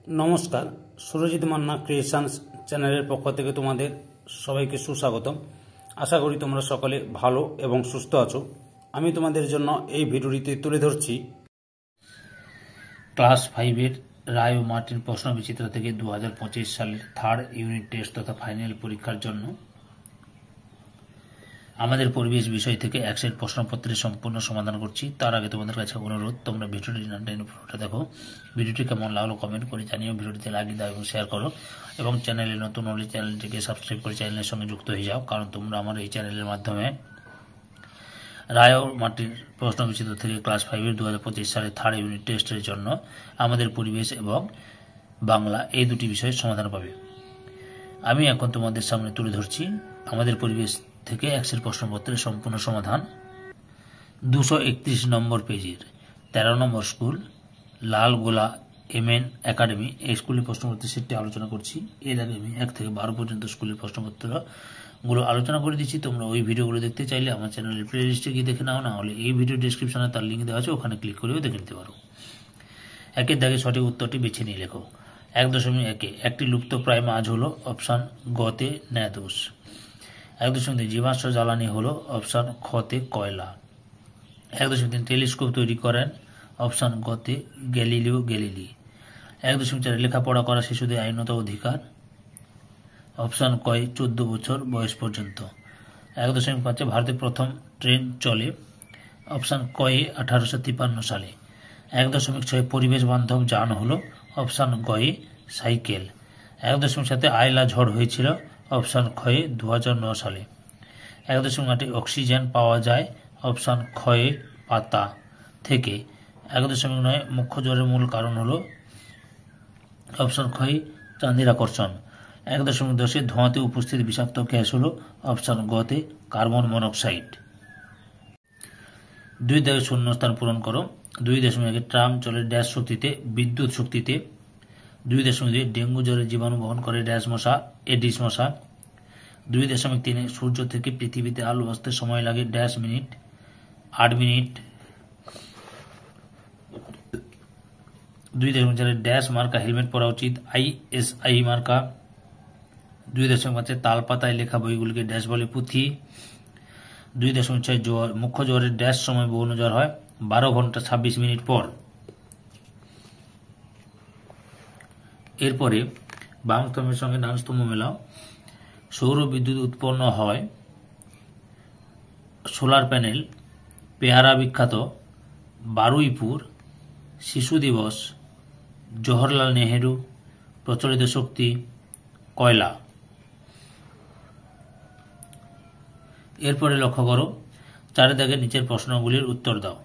নমস্কার, সুরজিৎ মান্না ক্রিয়েশনস চ্যানেলের পক্ষ থেকে তোমাদের সবাইকে সুস্বাগতম। আশা করি তোমরা সকলে ভালো এবং সুস্থ আছো। আমি তোমাদের জন্য এই ভিডিওটিতে তুলে ধরছি ক্লাস 5-এর রায় ও মার্টিন প্রশ্নবিচিত্র থেকে 2025 সালের থার্ড ইউনিট টেস্ট তথা ফাইনাল পরীক্ষার জন্য আমাদের পরিবেশ বিষয় থেকে এক সেট প্রশ্নপত্রের সম্পূর্ণ সমাধান করছি। তার আগে তোমাদের কাছে অনুরোধ, তোমরা ভিডিওটি না টেনে পুরোটা দেখো। ভিডিওটি কেমন লাগলো কমেন্ট করে জানিও, ভিডিওটিতে লাগিয়ে দাও এবং শেয়ার করো, এবং চ্যানেলে নতুন হলে চ্যানেলটিকে সাবস্ক্রাইব করে চ্যানেলের সঙ্গে যুক্ত হয়ে যাও, কারণ তোমরা আমার এই চ্যানেলের মাধ্যমে রায় ও মার্টিন প্রশ্নবিচিত্র থেকে ক্লাস 5-এর 2025 সালের থার্ড ইউনিট টেস্টের জন্য আমাদের পরিবেশ এবং বাংলা এই দুটি বিষয়ের সমাধান পাবে। আমি এখন তোমাদের সামনে তুলে ধরছি আমাদের পরিবেশ থেকে একশের প্রশ্নপত্রের সম্পূর্ণ সমাধান। 231 নম্বর পেজের 13 নম্বর স্কুল লালগোলা MN একাডেমি, এই স্কুলের প্রশ্নপত্রের সেটটি আলোচনা করছি। এর আগে আমি 1 থেকে 12 পর্যন্ত স্কুলের প্রশ্নপত্রগুলো আলোচনা করে দিচ্ছি। তোমরা ওই ভিডিওগুলো দেখতে চাইলে আমার চ্যানেলের প্লে লিস্টে গিয়ে দেখে নাও, না হলে এই ভিডিও ডিসক্রিপশনে তার লিঙ্ক দেওয়া আছে, ওখানে ক্লিক করেও দেখে নিতে পারো। একের দাগে সঠিক উত্তরটি বেছে নিয়ে লেখো। 1.1 একটি লুপ্ত প্রায় মাছ হলো অপশান গতে ন্যাদোষ। 1.2 জীবাশ্ম জ্বালানি হলো অপশান খতে কয়লা। 1.3 টেলিস্কোপ তৈরি করেন অপশান গতে গ্যালিলিও গ্যালিলি। 1.4 লেখাপড়া করা শিশুদের আইনত অধিকার অপশান কয় 14 বছর বয়স পর্যন্ত। 1.5 ভারতে প্রথম ট্রেন চলে অপশান কয়ে 1853 সালে। 1.6 পরিবেশ বান্ধব যান হলো অপশান গয়ে সাইকেল। 1.7 আয়লা ঝড় হয়েছিল অপশান খয়ে 2009 সালে। 1.8 অক্সিজেন পাওয়া যায় অপশান খয়ে পাতা থেকে। 1.9 মুখ্য জ্বরের মূল কারণ হলো অপশান খয়ে চাঁদের আকর্ষণ। 1.10 ধোঁয়াতে উপস্থিত বিষাক্ত গ্যাস হলো অপশান গতে কার্বন মনোক্সাইড। 2 দাগে শূন্যস্থান পূরণ করো। 2.1 ট্রাম চলে ড্যাশ শক্তিতে বিদ্যুৎ শক্তিতে। 2.2 ডেঙ্গু জ্বরের জীবাণু বহন করে ড্যাশ মশা এডিস মশা। 2.3 সূর্য থেকে পৃথিবীতে আলো আসতে সময় লাগে ড্যাশ মিনিট 8 মিনিট। 2.4 ড্যাশ মার্কা হেলমেট পরা উচিত ISI মার্কা। 2.5 তাল পাতায় লেখা বইগুলিকে ড্যাশ বলে পুঁথি। 2.6 জ্বর মুখ্য জ্বরের ড্যাশ সময় গৌণ জ্বর হয় 12 ঘন্টা 26 মিনিট পর। এরপরে বাম স্তম্ভের সঙ্গে ডান স্তম্ভ মেলাও। সৌর বিদ্যুৎ উৎপন্ন হয় সোলার প্যানেল, পেয়ারা বিখ্যাত, বারুইপুর, শিশু দিবস, জওহরলাল নেহেরু, প্রচলিত শক্তি, কয়লা। এরপরে লক্ষ্য করো 4 দাগের নিচের প্রশ্নগুলির উত্তর দাও।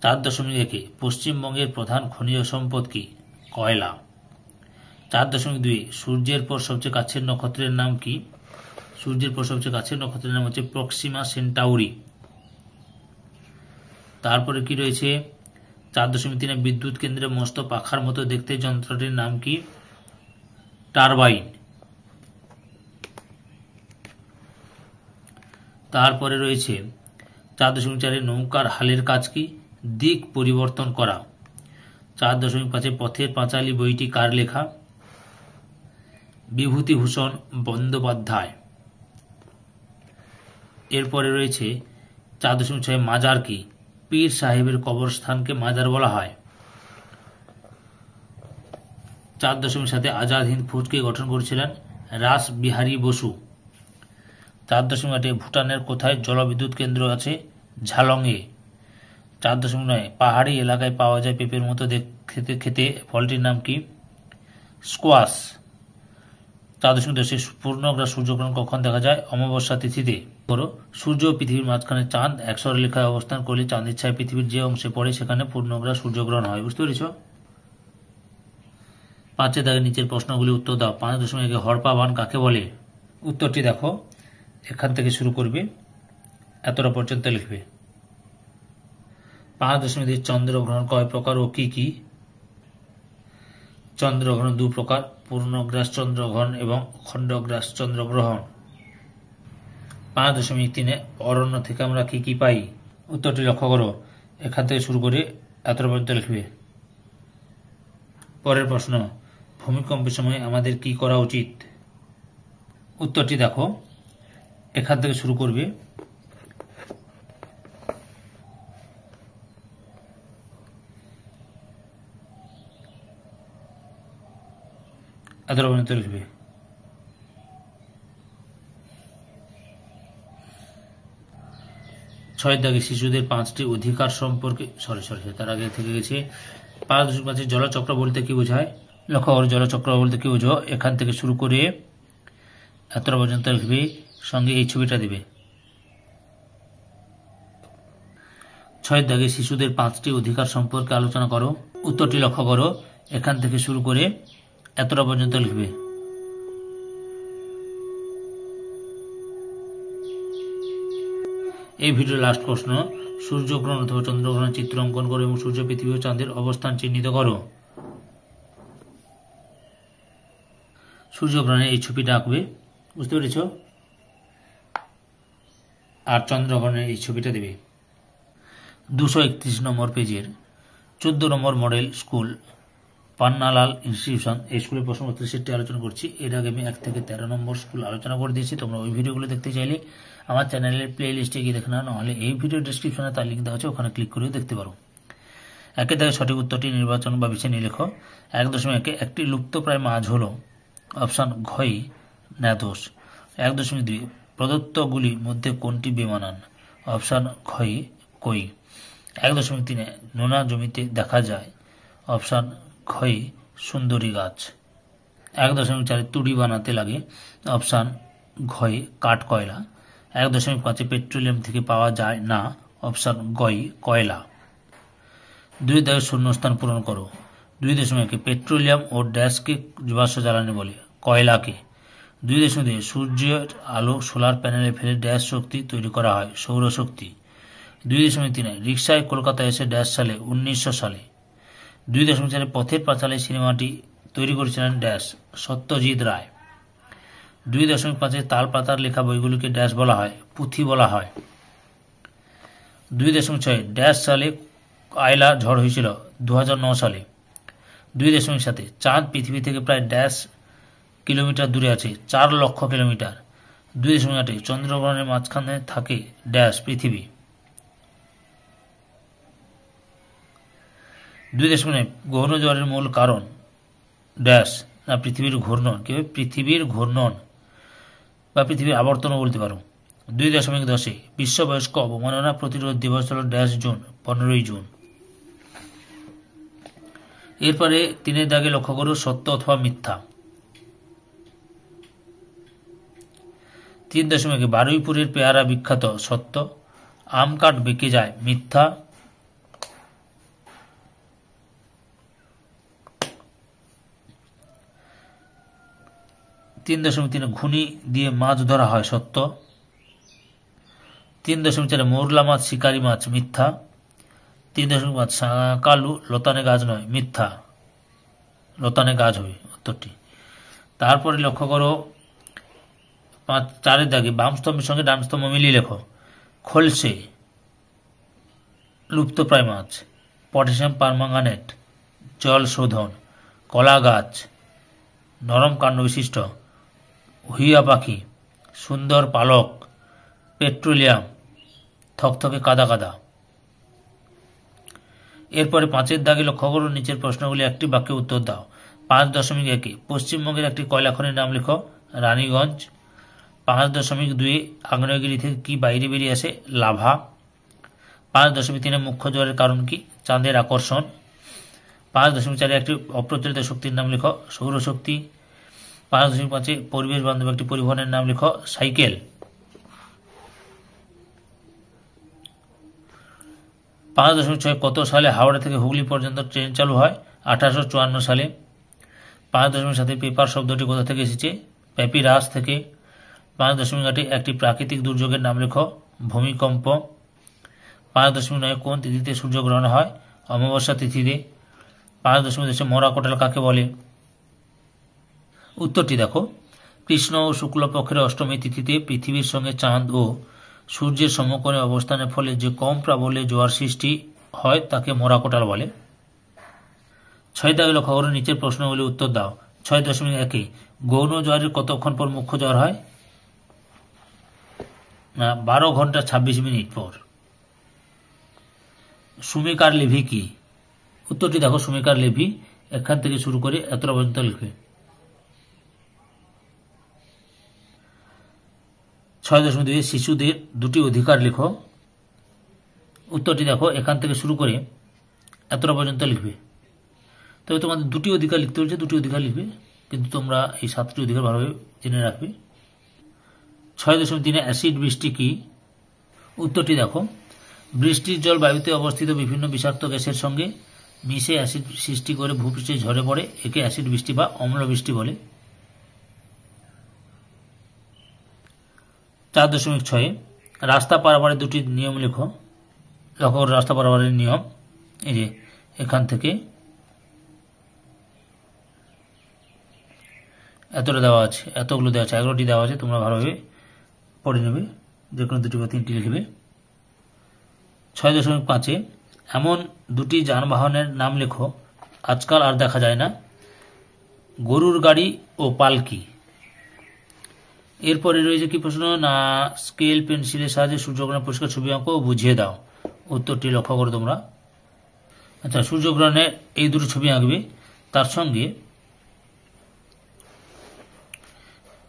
4.1 পশ্চিমবঙ্গের প্রধান খনিজ সম্পদ কি? কয়লা। 4.2 সূর্যের পর সবচেয়ে কাছের নক্ষত্রের নাম কি? সূর্যের পর সবচেয়ে কাছের নক্ষত্রের নাম হচ্ছে প্রক্সিমা সেন্টাউরি। তারপরে কি রয়েছে 4.3 বিদ্যুৎ কেন্দ্রে মস্ত পাখার মতো দেখতে যন্ত্রটির নাম কি? টারবাইন। তারপরে রয়েছে 4.4 নৌকার হালের কাজ কি? দিক পরিবর্তন করা। 4.5 পথের পাঁচালী বইটি কার লেখা? বিভূতিভূষণ বন্দ্যোপাধ্যায়। এরপরে রয়েছে 4.6 মাজার কি? পীর সাহেবের কবরস্থানকে মাজার বলা হয়। 4.7 আজাদ হিন্দ ফৌজকে গঠন করেছিলেন রাস বিহারী বসু। 4.8 ভুটানের কোথায় জলবিদ্যুৎ কেন্দ্র আছে? ঝালংয়ে। 4.9 পাহাড়ি এলাকায় পাওয়া যায় পেঁপের মতো খেতে ফলটির নাম কি? স্কোয়াশ। 4.10 পূর্ণগ্রাস সূর্যগ্রহণ কখন দেখা যায়? অমাবস্যা তিথিতে। সূর্য ও পৃথিবীর মাঝখানে চাঁদ 1 সরলরেখায় অবস্থান করলে চাঁদের ছায়া পৃথিবীর যে অংশে পড়ে সেখানে পূর্ণগ্রাস সূর্যগ্রহণ হয়। বুঝতে পেরেছ? 5 দাগের নিচের প্রশ্নগুলি উত্তর দাও। 5.1 হড়পা বান কাকে বলে? উত্তরটি দেখো, এখান থেকে শুরু করবে, এতটা পর্যন্ত লিখবে। 5.2 চন্দ্রগ্রহণ কয় প্রকার ও কি কি? চন্দ্রগ্রহণ 2 প্রকার, পূর্ণগ্রাস চন্দ্রগ্রহণ এবং খণ্ডগ্রাস চন্দ্রগ্রহণ। 5.3 অরণ্য থেকে আমরা কি কি পাই? উত্তরটি লক্ষ্য করো, এখান থেকে শুরু করে এতটা পর্যন্ত লিখবে। পরের প্রশ্ন, ভূমিকম্পের সময় আমাদের কি করা উচিত? উত্তরটি দেখো, এখান থেকে শুরু করবে। এতটা পর্যন্ত লিখবে। ছয়ের দাগে শিশুদের 5টি অধিকার সম্পর্কে তার আগে থেকে গেছে। 5.5 জলচক্র বলতে কি বোঝায়? লক্ষ্য করো, জলচক্র বলতে কি বোঝো? এখান থেকে শুরু করে এতটা পর্যন্ত লিখবে, সঙ্গে এই ছবিটা দিবে। 6 দাগে শিশুদের 5টি অধিকার সম্পর্কে আলোচনা করো। উত্তরটি লক্ষ্য করো, এখান থেকে শুরু করে এতটা পর্যন্ত লিখবে। এই ভিডিওর লাস্ট প্রশ্ন, সূর্যগ্রহণ অথবা চন্দ্রগ্রহণের চিত্র অঙ্কন করো এবং সূর্য, পৃথিবী ও চাঁদের অবস্থান চিহ্নিত করো। সূর্যগ্রহণের এই ছবিটা আঁকবে, বুঝতে পেরেছ? আর চন্দ্রগ্রহণের এই ছবিটা দেবে। 231 নম্বর পেজের 14 নম্বর মডেল স্কুল পান্নালাল ইনস্টিটিউশন, এই স্কুলের প্রশ্নপত্রের সেটটি আলোচনা করছি। এর আগে আমি 1 থেকে 13 নম্বর স্কুল আলোচনা করে দিয়েছি। তোমরা ওই ভিডিওগুলো দেখতে চাইলে আমার চ্যানেলের প্লে লিস্টে গিয়ে দেখে নাও, নাহলে এই ভিডিও ডিসক্রিপশনে তার লিঙ্ক দেওয়া আছে, ওখানে ক্লিক করেও দেখতে পারো। 1 থেকে সঠিক উত্তরটি নির্বাচন বা বেছে নিয়ে লেখো। 1.1 একটি লুপ্তপ্রায় মাছ হল অপশান ঘই ন্যাদোষ। 1.2 প্রদত্তগুলির মধ্যে কোনটি বেমানান? অপশান ঘই কই। 1.3 নোনা জমিতে দেখা যায় অপশান ঘই সুন্দরী গাছ। 1.4 তুড়ি বানাতে লাগে অপশান ঘই কাঠ কয়লা। 1.5 পেট্রোলিয়াম থেকে পাওয়া যায় না অপশান গই কয়লা। 2 দাগে শূন্যস্থান পূরণ করো। 2.1 পেট্রোলিয়াম ও ড্যাশকে জীবাশ্ম জ্বালানি বলে, কয়লাকে। 2.2 সূর্যের আলো সোলার প্যানেলে ফেলে ড্যাশ শক্তি তৈরি করা হয়, সৌরশক্তি। 2.3 রিক্সায় কলকাতায় এসে ড্যাশ সালে, 1900 সালে। 2.4 পথের পাঁচালী সিনেমাটি তৈরি করেছিলেন ড্যাশ, সত্যজিৎ রায়। 2.5 তাল পাতার লেখা বইগুলিকে ড্যাশ বলা হয়, পুঁথি বলা হয়। 2.6 ড্যাশ সালে আয়লা ঝড় হয়েছিল, 2009 সালে। 2.7 চাঁদ পৃথিবী থেকে প্রায় ড্যাশ কিলোমিটার দূরে আছে, 4 লক্ষ কিলোমিটার। 2.8 চন্দ্রগ্রহণের মাঝখানে থাকে ড্যাশ পৃথিবী। 2.9 ঘূর্ণিঝড়ের মূল কারণ ড্যাশ না পৃথিবীর ঘূর্ণন, কি পৃথিবীর ঘূর্ণন বা পৃথিবীর আবর্তনও বলতে পারো। 2.10 বিশ্ব বয়স্ক অবমাননা প্রতিরোধ দিবস হল ড্যাশ জুন, 15ই জুন। এরপরে 3 দাগে লক্ষ্য করো, সত্য অথবা মিথ্যা। 3.1 বারুইপুরের পেয়ারা বিখ্যাত, সত্য। আম কাঠ বেঁকে যায়, মিথ্যা। 3.3 ঘুনি দিয়ে মাছ ধরা হয়, সত্য। 3.4 মোরলা মাছ শিকারি মাছ, মিথ্যা। 3.5 শাঁকালু লতানে গাছ নয়, মিথ্যা। লতানে গাছ হবে উত্তরটি। তারপরে লক্ষ্য করো 4 দাগে বাম স্তম্ভের সঙ্গে ডান স্তম্ভ মিলিয়ে লেখো। খোলসে লুপ্তপ্রায় মাছ, পটাশিয়াম পারম্যাঙ্গানেট জল শোধন, কলা গাছ নরম কাণ্ড বিশিষ্ট, হুইয়া পাখি সুন্দর পালক, পেট্রোলিয়াম থকথকে কাদা কাদা। এরপরে 5 দাগে লক্ষ্য করো, নিচের প্রশ্নগুলি একটি বাক্যে উত্তর দাও। 5.1 পশ্চিমবঙ্গের একটি কয়লা খনির নাম লেখো, রানীগঞ্জ। 5.2 আগ্নেয়গিরি থেকে কি বাইরে বেরিয়ে আসে, লাভা। 5.3 মুখ্য জোয়ারের কারণ কি, চাঁদের আকর্ষণ। 5.4 একটি অপ্রচলিত শক্তির নাম লেখো, সৌরশক্তি। 5.5 পরিবেশ বান্ধব একটি পরিবহনের নাম লেখো, সাইকেল। 5.6 কত সালে হাওড়া থেকে হুগলি পর্যন্ত ট্রেন চালু হয়, 1854 সালে। 5.7 পেপার শব্দটি কোথা থেকে এসেছে, প্যাপিরাস থেকে। 5.8 একটি প্রাকৃতিক দুর্যোগের নাম লেখো, ভূমিকম্প। 5.9 কোন তিথিতে সূর্যগ্রহণ হয়, অমাবস্যা তিথিতে। 5.10 মরা কোটাল কাকে বলে? উত্তরটি দেখো, কৃষ্ণ ও শুক্লপক্ষের অষ্টমী তিথিতে পৃথিবীর সঙ্গে চাঁদ ও সূর্যের সমকোণে অবস্থানের ফলে যে কম প্রাবল্যে জোয়ার সৃষ্টি হয় তাকে মরা কোটাল বলে। 6 দাগে লক্ষ্য করো, নিচের প্রশ্নগুলি উত্তর দাও। 6.1 গৌণ জ্বরের কতক্ষণ পর মুখ্য জ্বর হয়? না, 12 ঘন্টা 26 মিনিট পর। সুমিকার লেভি কি? উত্তরটি দেখো, সুমিকার লেভি এখান থেকে শুরু করে এতটা পর্যন্ত লিখবে। 6.2 শিশুদের দুটি অধিকার লিখো। উত্তরটি দেখো, এখান থেকে শুরু করে এতটা পর্যন্ত লিখবে। তবে তোমাদের দুটি অধিকার লিখতে বলছে, দুটি অধিকার লিখবে, কিন্তু তোমরা এই 7টি অধিকার ভালোভাবে জেনে রাখবে। 6.3 অ্যাসিড বৃষ্টি কি? উত্তরটি দেখো, বৃষ্টির জল বায়ুতে অবস্থিত বিভিন্ন বিষাক্ত গ্যাসের সঙ্গে মিশে অ্যাসিড সৃষ্টি করে ভূপৃষ্ঠে ঝরে পড়ে, একে অ্যাসিড বৃষ্টি বা অম্ল বৃষ্টি বলে। 4.6 রাস্তা পারাপারের দুটি নিয়ম লেখো। লক্ষ্য করো রাস্তা পারাপারের নিয়ম, এই যে এখান থেকে এতটা দেওয়া আছে, এতগুলো দেওয়া আছে, 11টি দেওয়া আছে, তোমরা ভালোভাবে পড়ে নেবে, যে কোনো দুটি বা তিনটি লিখবে। 6.5 এমন দুটি যানবাহনের নাম লেখো আজকাল আর দেখা যায় না। গরুর গাড়ি ও পালকি। এরপরে রয়েছে কি প্রশ্ন না, স্কেল পেন্সিলের সাহায্যে সূর্যগ্রহণের পরিষ্কার ছবি আঁকো ও বুঝিয়ে দাও। উত্তরটি লক্ষ্য করো তোমরা। আচ্ছা, সূর্যগ্রহণের এই দুটো ছবি আঁকবে, তার সঙ্গে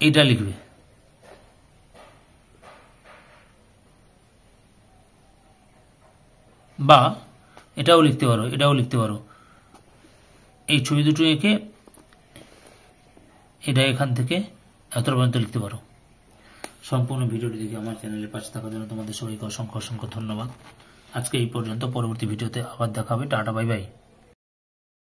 এইটা লিখবে। বা এটাও লিখতে পারো, এটাও লিখতে পারো। এই ছবি দুটো এঁকে এটা এখান থেকে এতটা পর্যন্ত লিখতে পারো। সম্পূর্ণ ভিডিওটি দেখে আমার চ্যানেলের পাশে থাকার জন্য তোমাদের সবাইকে অসংখ্য অসংখ্য ধন্যবাদ। আজকে এই পর্যন্ত, পরবর্তী ভিডিওতে আবার দেখা হবে। Tata, bye bye.